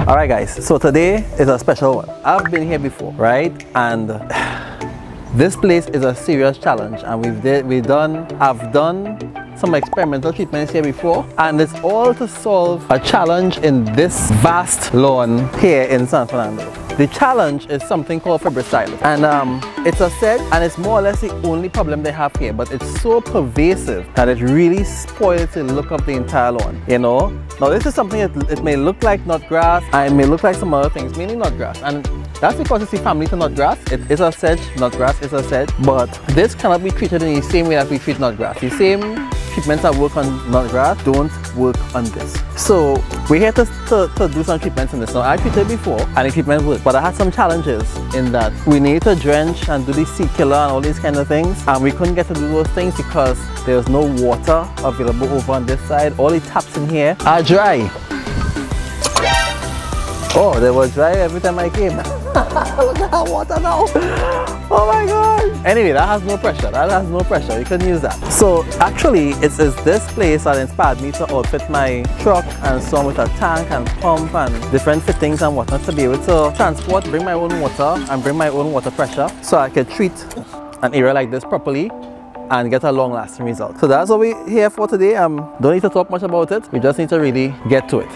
Alright guys, so today is a special one. I've been here before, right? And this place is a serious challenge, and I've done some experimental treatments here before, and it's all to solve a challenge in this vast lawn here in San Fernando. The challenge is something called Fimbristylis, and it's a sedge, and it's more or less the only problem they have here, but it's so pervasive that it really spoils the look of the entire lawn, you know. Now this is something that it may look like nut grass, and it may look like some other things, mainly nut grass, and that's because it's the family to nut grass. It is a sedge, nut grass is a sedge, but this cannot be treated in the same way that we treat nut grass. The same treatments that work on nut grass don't work on this. So we're here to do some treatments in this. Now I treated before and the treatment worked, but I had some challenges in that we need to drench and do the seed killer and all these kind of things, and we couldn't get to do those things because there's no water available over on this side. All the taps in here are dry. Oh, they were dry every time I came. Look at that water now. Oh my god. Anyway, that has no pressure. That has no pressure. You can use that. So actually, it's this place that inspired me to outfit my truck and so on with a tank and pump and different fittings and whatnot to be able to transport, bring my own water and bring my own water pressure so I could treat an area like this properly and get a long-lasting result. So that's what we're here for today. Don't need to talk much about it. We just need to really get to it.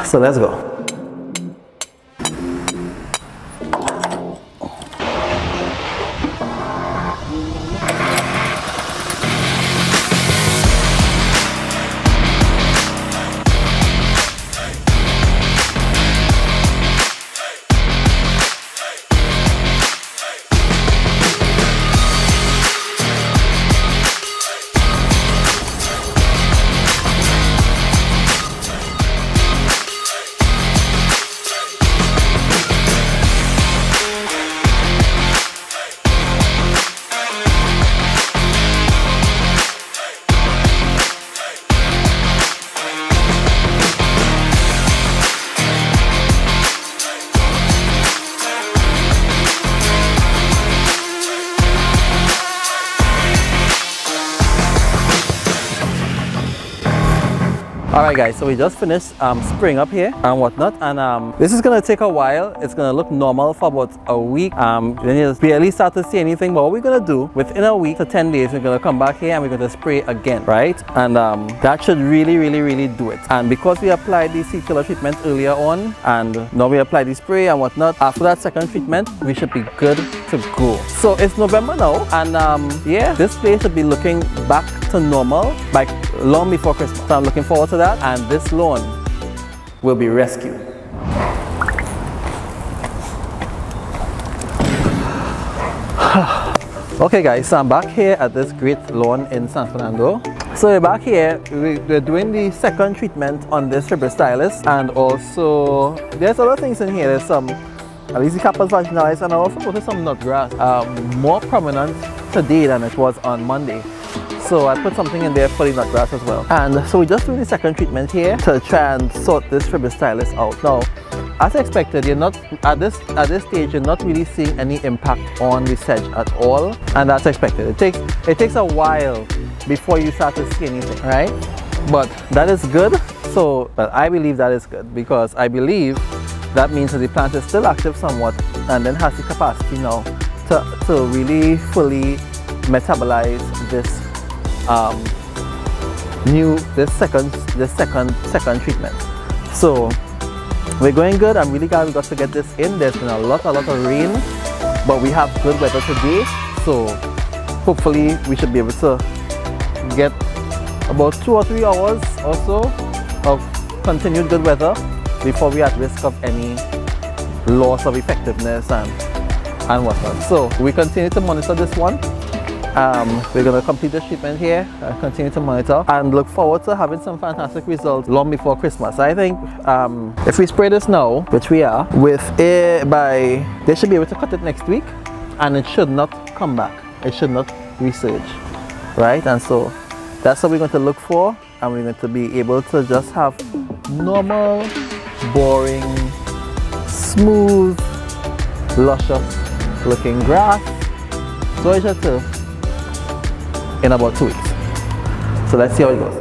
So let's go. Alright guys, so we just finished spraying up here and whatnot, and this is going to take a while. It's going to look normal for about a week. Then you barely start to see anything, but what we're going to do within a week to 10 days, we're going to come back here and we're going to spray again, right? And that should really do it. And because we applied the seed killer treatment earlier on, and now we apply the spray and whatnot, after that second treatment, we should be good to go. So it's November now, and yeah, this place should be looking back to normal by long before Christmas. So I'm looking forward to that, and this lawn will be rescued. Okay guys, so I'm back here at this great lawn in San Fernando. So we're back here, we're doing the second treatment on this Fimbristylis, and also there's other things in here. There's some Fimbristylis vaginalis, and I also noticed some nut grass, more prominent today than it was on Monday. So I put something in there for the nut grass as well. And so we're just doing the second treatment here to try and sort this Fimbristylis out. Now, as expected, you're not at this stage, you're not really seeing any impact on the sedge at all, and that's expected. It takes a while before you start to see anything, right? But that is good. So, well, I believe that is good, because I believe that means that the plant is still active somewhat and then has the capacity now to really fully metabolize this second treatment. So we're going good. I'm really glad we got to get this in. There's been a lot of rain, but we have good weather today, so hopefully we should be able to get about 2 or 3 hours or so of continued good weather before we're at risk of any loss of effectiveness and whatnot. So we continue to monitor this one. We're going to complete this treatment here, continue to monitor, and look forward to having some fantastic results long before Christmas. I think if we spray this now, which we are, they should be able to cut it next week, and it should not come back. It should not resurge, right? And so that's what we're going to look for, and we're going to be able to just have normal, boring, smooth, luscious looking grass. So I should too, in about 2 weeks. So let's see how it goes.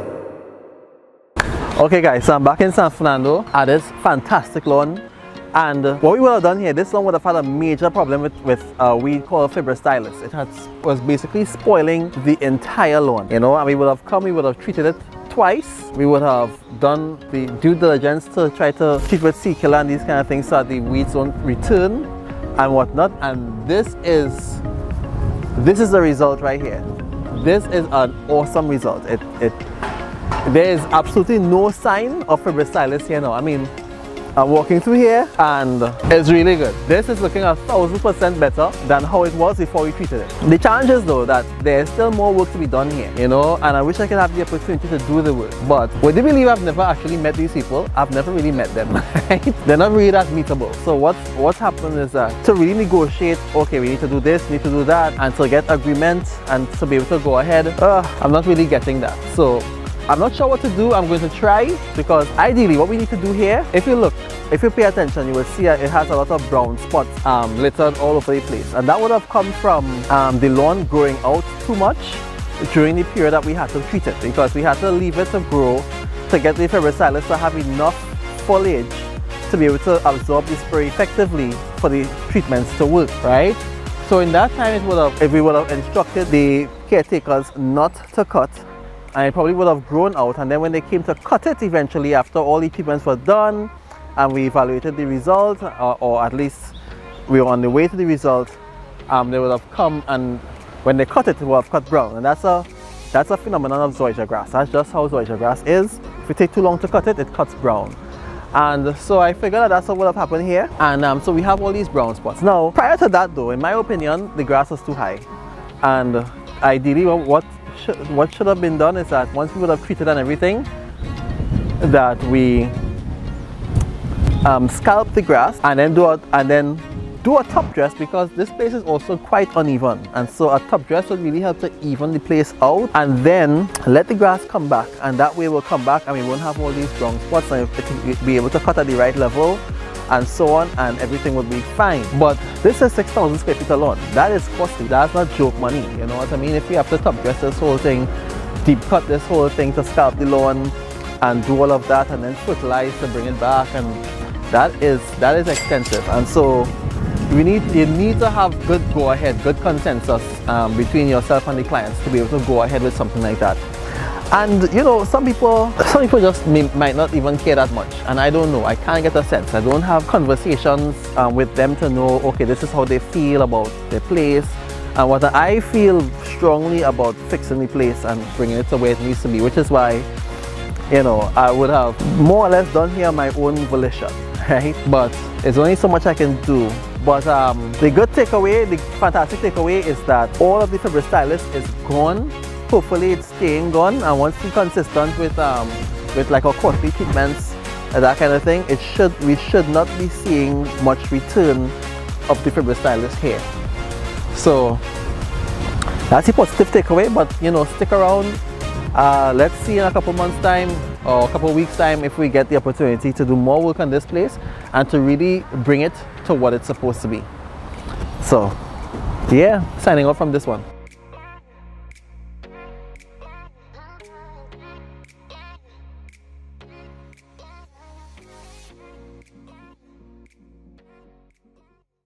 Okay guys, so I'm back in San Fernando at this fantastic lawn, and what we would have done here, this lawn would have had a major problem with a weed called Fimbristylis. It was basically spoiling the entire lawn, you know, and we would have treated it twice. We would have done the due diligence to try to treat with seed killer and these kind of things so that the weeds don't return and whatnot, and this is the result right here. This is an awesome result. There is absolutely no sign of Fimbristylis here now. I mean, I'm walking through here and it's really good. This is looking 1000% better than how it was before we treated it. The challenge is though that there's still more work to be done here, you know, and I wish I could have the opportunity to do the work. But would you believe I've never actually met these people? I've never really met them, right? They're not really that meetable. So what's happened is that to really negotiate, okay, we need to do this, we need to do that, and to get agreement and to be able to go ahead, I'm not really getting that. So I'm not sure what to do. I'm going to try, because ideally what we need to do here, if you pay attention, you will see that it has a lot of brown spots littered all over the place, and that would have come from the lawn growing out too much during the period that we had to treat it, because we had to leave it to grow to get the Fimbristylis to have enough foliage to be able to absorb the spray effectively for the treatments to work, right? So in that time, if we would have instructed the caretakers not to cut, and it probably would have grown out, and then when they came to cut it eventually after all the treatments were done and we evaluated the result, or at least we were on the way to the result, they would have come, and when they cut it, it would have cut brown. And that's a phenomenon of zoysia grass. That's just how zoysia grass is. If it takes too long to cut it, it cuts brown. And so I figured that that's what would have happened here, and so we have all these brown spots. Now prior to that though, in my opinion, the grass was too high, and ideally what should have been done is that once we would have treated and everything, that we scalp the grass and then do a top dress, because this place is also quite uneven, and so a top dress would really help to even the place out, and then let the grass come back, and that way we'll come back and we won't have all these brown spots, and we'll be able to cut at the right level and so on, and everything would be fine. But this is 6,000 square feet alone. That is costly. That's not joke money, you know what I mean? If we have to top dress this whole thing, deep cut this whole thing to scalp the lawn and do all of that, and then fertilize to bring it back, and that is expensive. And so you need to have good go-ahead, good consensus between yourself and the clients to be able to go ahead with something like that. And you know, some people just might not even care that much, and I don't know. I can't get a sense. I don't have conversations with them to know, okay, this is how they feel about their place, and what I feel strongly about fixing the place and bringing it to where it needs to be, which is why, you know, I would have more or less done here on my own volition, right? But there's only so much I can do. But the good takeaway, the fantastic takeaway, is that all of the Fimbristylis is gone. Hopefully it's staying gone, and once we're consistent with like our quarterly treatments and that kind of thing, we should not be seeing much return of the Fimbristylis here. So that's the positive takeaway. But you know, stick around. Let's see in a couple months time or a couple weeks time if we get the opportunity to do more work on this place and to really bring it to what it's supposed to be. So yeah, signing off from this one.